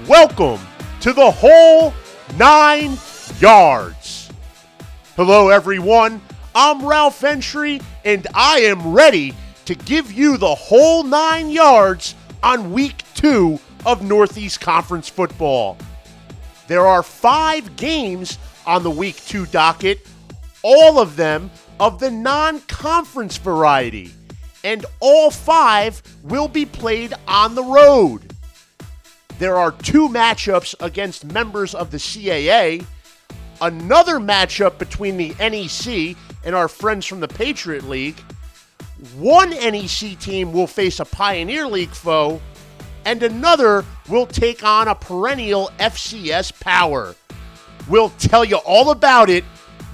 Welcome to the whole 9 yards. Hello everyone, I'm Ralph Ventre and I am ready to give you the whole 9 yards on week 2 of Northeast Conference football. There are 5 games on the week 2 docket, all of them of the non-conference variety, and all 5 will be played on the road. There are 2 matchups against members of the CAA, another matchup between the NEC and our friends from the Patriot League, one NEC team will face a Pioneer League foe, and another will take on a perennial FCS power. We'll tell you all about it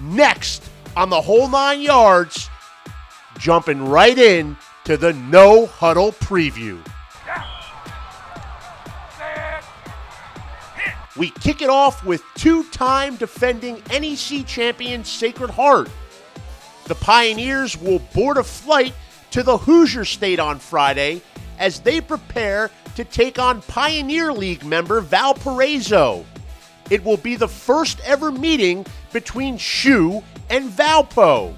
next on the whole 9 yards, jumping right in to the No Huddle preview. We kick it off with 2-time defending NEC champion Sacred Heart. The Pioneers will board a flight to the Hoosier State on Friday as they prepare to take on Pioneer League member Valparaiso. It will be the first ever meeting between SHU and Valpo.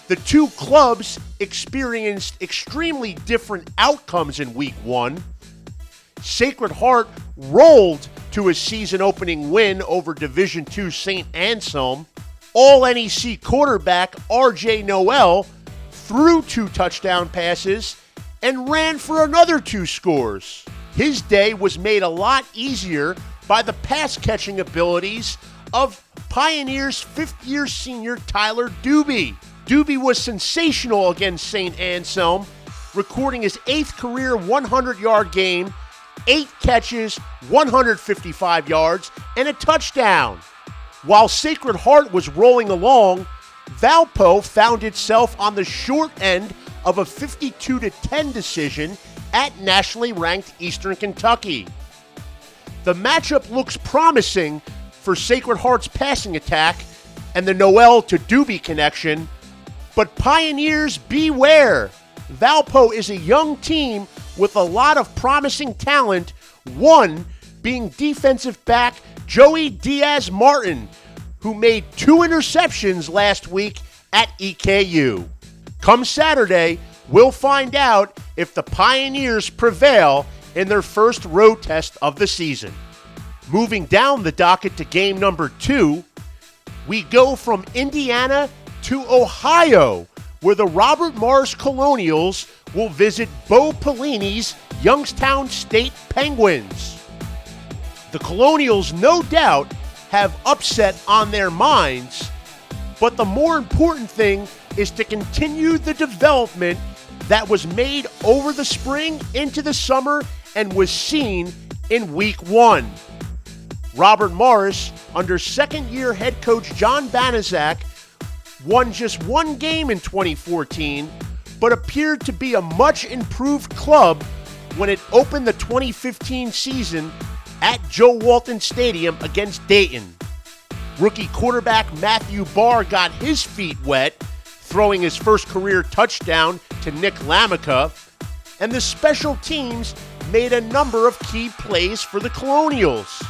The 2 clubs experienced extremely different outcomes in week 1. Sacred Heart rolled to a season-opening win over Division II St. Anselm. All-NEC quarterback R.J. Noel threw 2 touchdown passes and ran for another 2 scores. His day was made a lot easier by the pass-catching abilities of Pioneers' 5th-year senior Tyler Doobie. Doobie was sensational against St. Anselm, recording his 8th career 100-yard game, 8 catches, 155 yards, and a touchdown. While Sacred Heart was rolling along, Valpo found itself on the short end of a 52-10 decision at nationally ranked Eastern Kentucky. The matchup looks promising for Sacred Heart's passing attack and the Noel to Doobie connection, but Pioneers beware. Valpo is a young team with a lot of promising talent, one being defensive back Joey Diaz-Martin, who made 2 interceptions last week at EKU. Come Saturday, we'll find out if the Pioneers prevail in their first road test of the season. Moving down the docket to game number 2, we go from Indiana to Ohio, where the Robert Morris Colonials will visit Bo Pelini's Youngstown State Penguins. The Colonials, no doubt, have upset on their minds, but the more important thing is to continue the development that was made over the spring into the summer and was seen in week 1. Robert Morris, under second-year head coach John Banaszak, won just 1 game in 2014, but appeared to be a much improved club when it opened the 2015 season at Joe Walton Stadium against Dayton. Rookie quarterback Matthew Barr got his feet wet, throwing his first career touchdown to Nick Lamica, and the special teams made a number of key plays for the Colonials.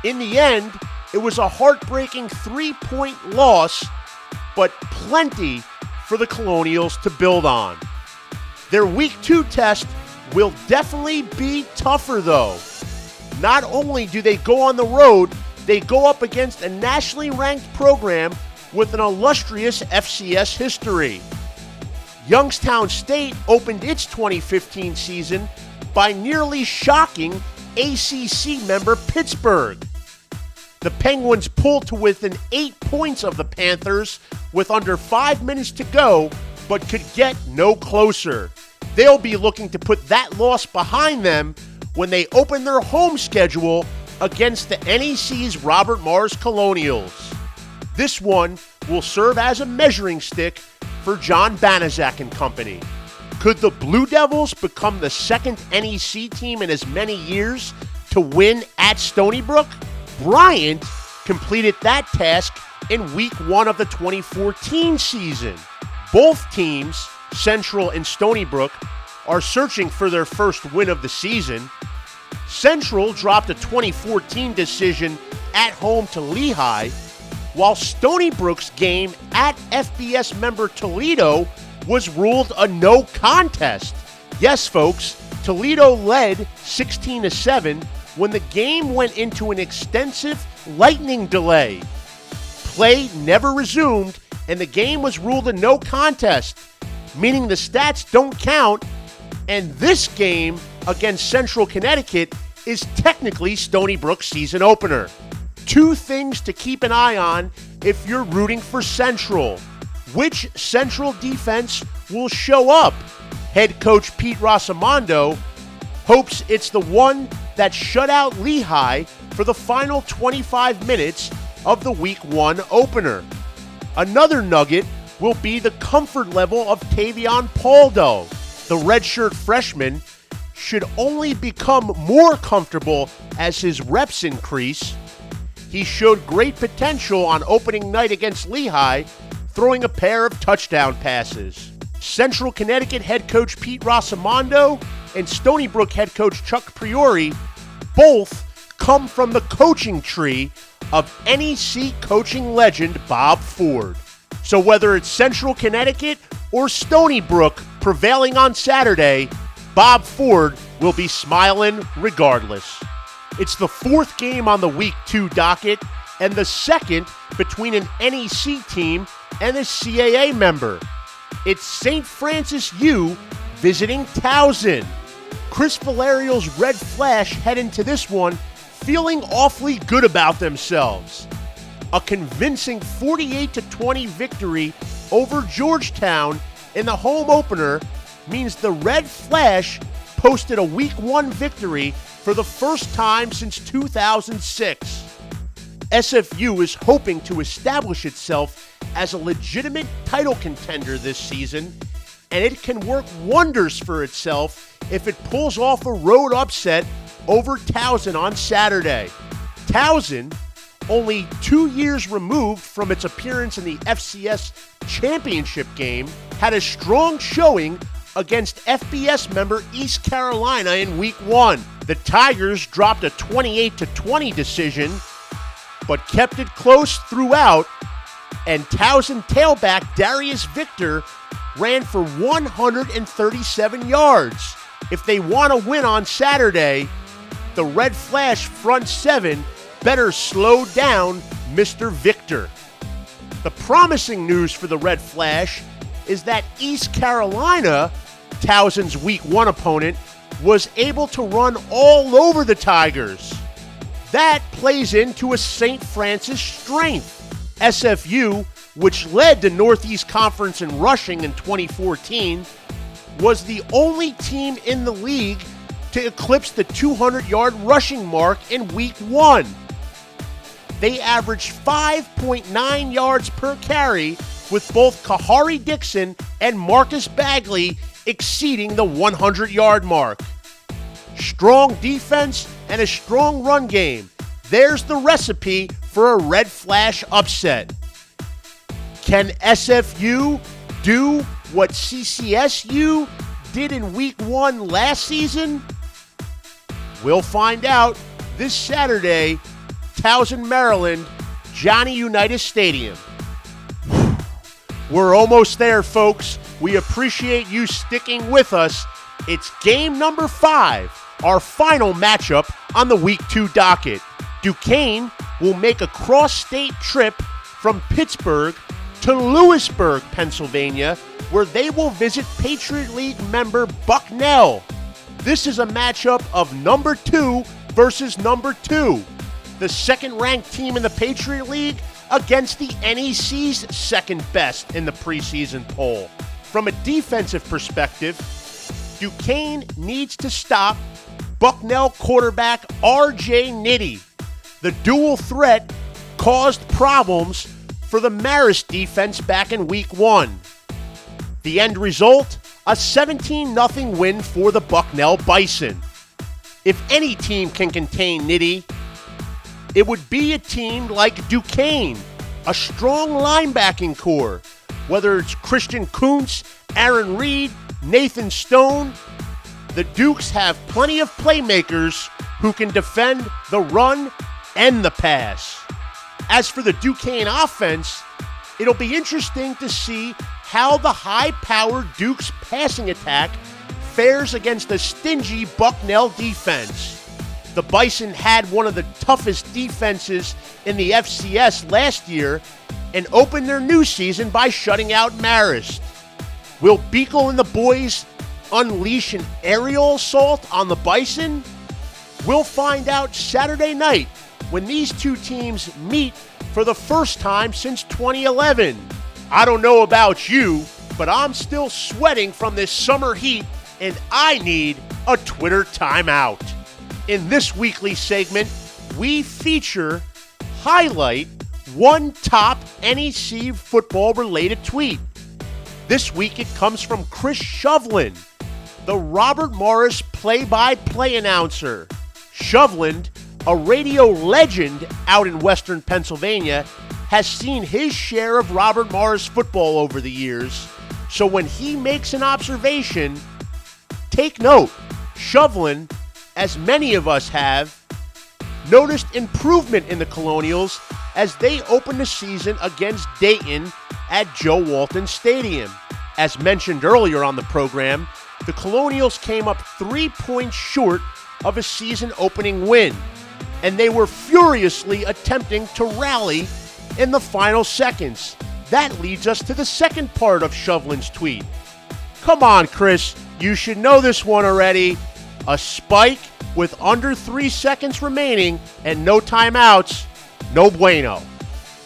In the end, it was a heartbreaking 3-point loss, but plenty for the Colonials to build on. Their week 2 test will definitely be tougher though. Not only do they go on the road, they go up against a nationally ranked program with an illustrious FCS history. Youngstown State opened its 2015 season by nearly shocking ACC member Pittsburgh. The Penguins pulled to within 8 points of the Panthers with under 5 minutes to go, but could get no closer. They'll be looking to put that loss behind them when they open their home schedule against the NEC's Robert Morris Colonials. This one will serve as a measuring stick for John Banaszak and company. Could the Blue Devils become the second NEC team in as many years to win at Stony Brook? Bryant completed that task in week 1 of the 2014 season. Both teams, Central and Stony Brook, are searching for their first win of the season. Central dropped a 2014 decision at home to Lehigh, while Stony Brook's game at FBS member Toledo was ruled a no contest. Yes, folks, Toledo led 16-7 when the game went into an extensive lightning delay. Play never resumed, and the game was ruled a no contest, meaning the stats don't count, and this game against Central Connecticut is technically Stony Brook's season opener. Two things to keep an eye on if you're rooting for Central. Which Central defense will show up? Head coach Pete Rosamondo hopes it's the one that shut out Lehigh for the final 25 minutes of the Week 1 opener. Another nugget will be the comfort level of Tavion Paldo. The redshirt freshman should only become more comfortable as his reps increase. He showed great potential on opening night against Lehigh, throwing a pair of touchdown passes. Central Connecticut head coach Pete Rosamondo and Stony Brook head coach Chuck Priori both come from the coaching tree of NEC coaching legend Bob Ford. So whether it's Central Connecticut or Stony Brook prevailing on Saturday, Bob Ford will be smiling regardless. It's the fourth game on the Week 2 docket and the second between an NEC team and a CAA member. It's St. Francis U visiting Towson. Chris Valerio's Red Flash head into this one feeling awfully good about themselves. A convincing 48-20 victory over Georgetown in the home opener means the Red Flash posted a Week 1 victory for the first time since 2006. SFU is hoping to establish itself as a legitimate title contender this season, and it can work wonders for itself if it pulls off a road upset over Towson on Saturday. Towson, only 2 years removed from its appearance in the FCS championship game, had a strong showing against FBS member East Carolina in Week 1. The Tigers dropped a 28-20 decision, but kept it close throughout, and Towson tailback Darius Victor ran for 137 yards. If they want to win on Saturday, the Red Flash front seven better slow down Mr. Victor. The promising news for the Red Flash is that East Carolina, Towson's Week 1 opponent, was able to run all over the Tigers. That plays into a St. Francis strength. SFU, which led the Northeast Conference in rushing in 2014, was the only team in the league to eclipse the 200-yard rushing mark in Week 1. They averaged 5.9 yards per carry, with both Kahari Dixon and Marcus Bagley exceeding the 100-yard mark. Strong defense and a strong run game. There's the recipe for a Red Flash upset. Can SFU do what CCSU did in Week 1 last season? We'll find out this Saturday, Towson, Maryland, Johnny Unitas Stadium. We're almost there, folks. We appreciate you sticking with us. It's game number 5, our final matchup on the Week 2 docket. Duquesne will make a cross-state trip from Pittsburgh to Lewisburg, Pennsylvania, where they will visit Patriot League member Bucknell. This is a matchup of number 2 versus number 2, the second-ranked team in the Patriot League against the NEC's second best in the preseason poll. From a defensive perspective, Duquesne needs to stop Bucknell quarterback R.J. Nitty. The dual threat caused problems for the Marist defense back in Week 1. The end result, a 17-0 win for the Bucknell Bison. If any team can contain Nitty, it would be a team like Duquesne, a strong linebacking core. Whether it's Christian Kuntz, Aaron Reed, Nathan Stone, the Dukes have plenty of playmakers who can defend the run and the pass. As for the Duquesne offense, it'll be interesting to see how the high-powered Duke's passing attack fares against the stingy Bucknell defense. The Bison had one of the toughest defenses in the FCS last year and opened their new season by shutting out Marist. Will Beagle and the boys unleash an aerial assault on the Bison? We'll find out Saturday night when these two teams meet for the first time since 2011. I don't know about you, but I'm still sweating from this summer heat, and I need a Twitter timeout. In this weekly segment, we highlight one top NEC football-related tweet. This week it comes from Chris Shovland, the Robert Morris play-by-play announcer. Shovland, a radio legend out in Western Pennsylvania, has seen his share of Robert Morris football over the years, so when he makes an observation, take note. Shovland, as many of us have, noticed improvement in the Colonials as they opened the season against Dayton at Joe Walton Stadium. As mentioned earlier on the program, the Colonials came up 3 points short of a season-opening win, and they were furiously attempting to rally in the final seconds. That leads us to the second part of Shovland's tweet. Come on, Chris, you should know this one already. A spike with under 3 seconds remaining and no timeouts, no bueno.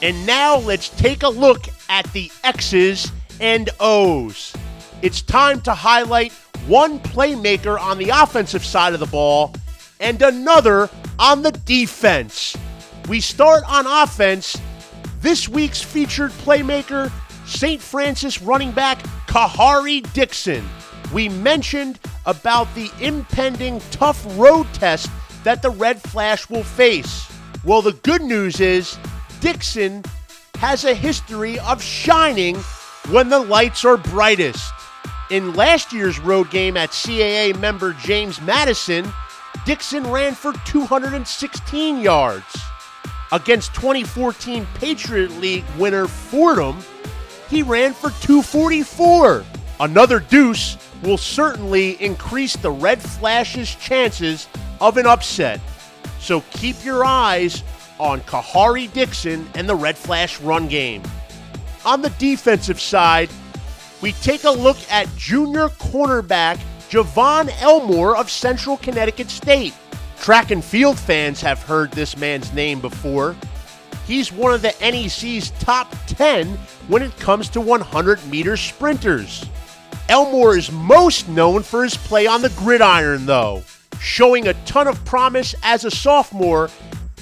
And now let's take a look at the X's and O's. It's time to highlight one playmaker on the offensive side of the ball and another on the defense. We start on offense. This week's featured playmaker, St. Francis running back Kahari Dixon. We mentioned about the impending tough road test that the Red Flash will face. Well, the good news is Dixon has a history of shining when the lights are brightest. In last year's road game at CAA member James Madison, Dixon ran for 216 yards. Against 2014 Patriot League winner Fordham, he ran for 244. Another deuce will certainly increase the Red Flash's chances of an upset. So keep your eyes on Kahari Dixon and the Red Flash run game. On the defensive side, we take a look at junior cornerback Javon Elmore of Central Connecticut State. Track and field fans have heard this man's name before. He's one of the NEC's top 10 when it comes to 100-meter sprinters. Elmore is most known for his play on the gridiron, though. Showing a ton of promise as a sophomore,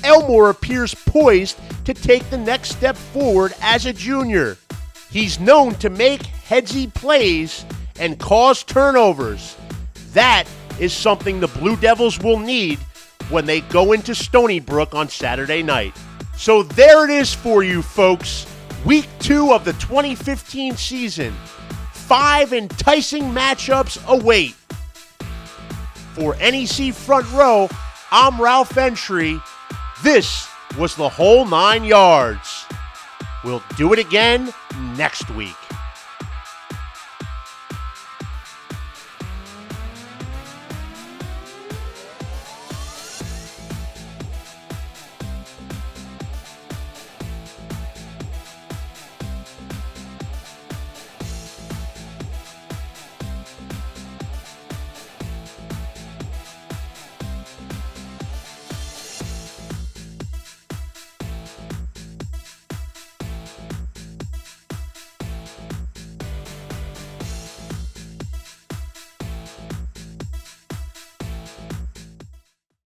Elmore appears poised to take the next step forward as a junior. He's known to make headsy plays and cause turnovers. That is something the Blue Devils will need when they go into Stony Brook on Saturday night. So there it is for you, folks. Week 2 of the 2015 season. 5 enticing matchups await. For NEC Front Row, I'm Ralph Ventre. This was the whole 9 yards. We'll do it again next week.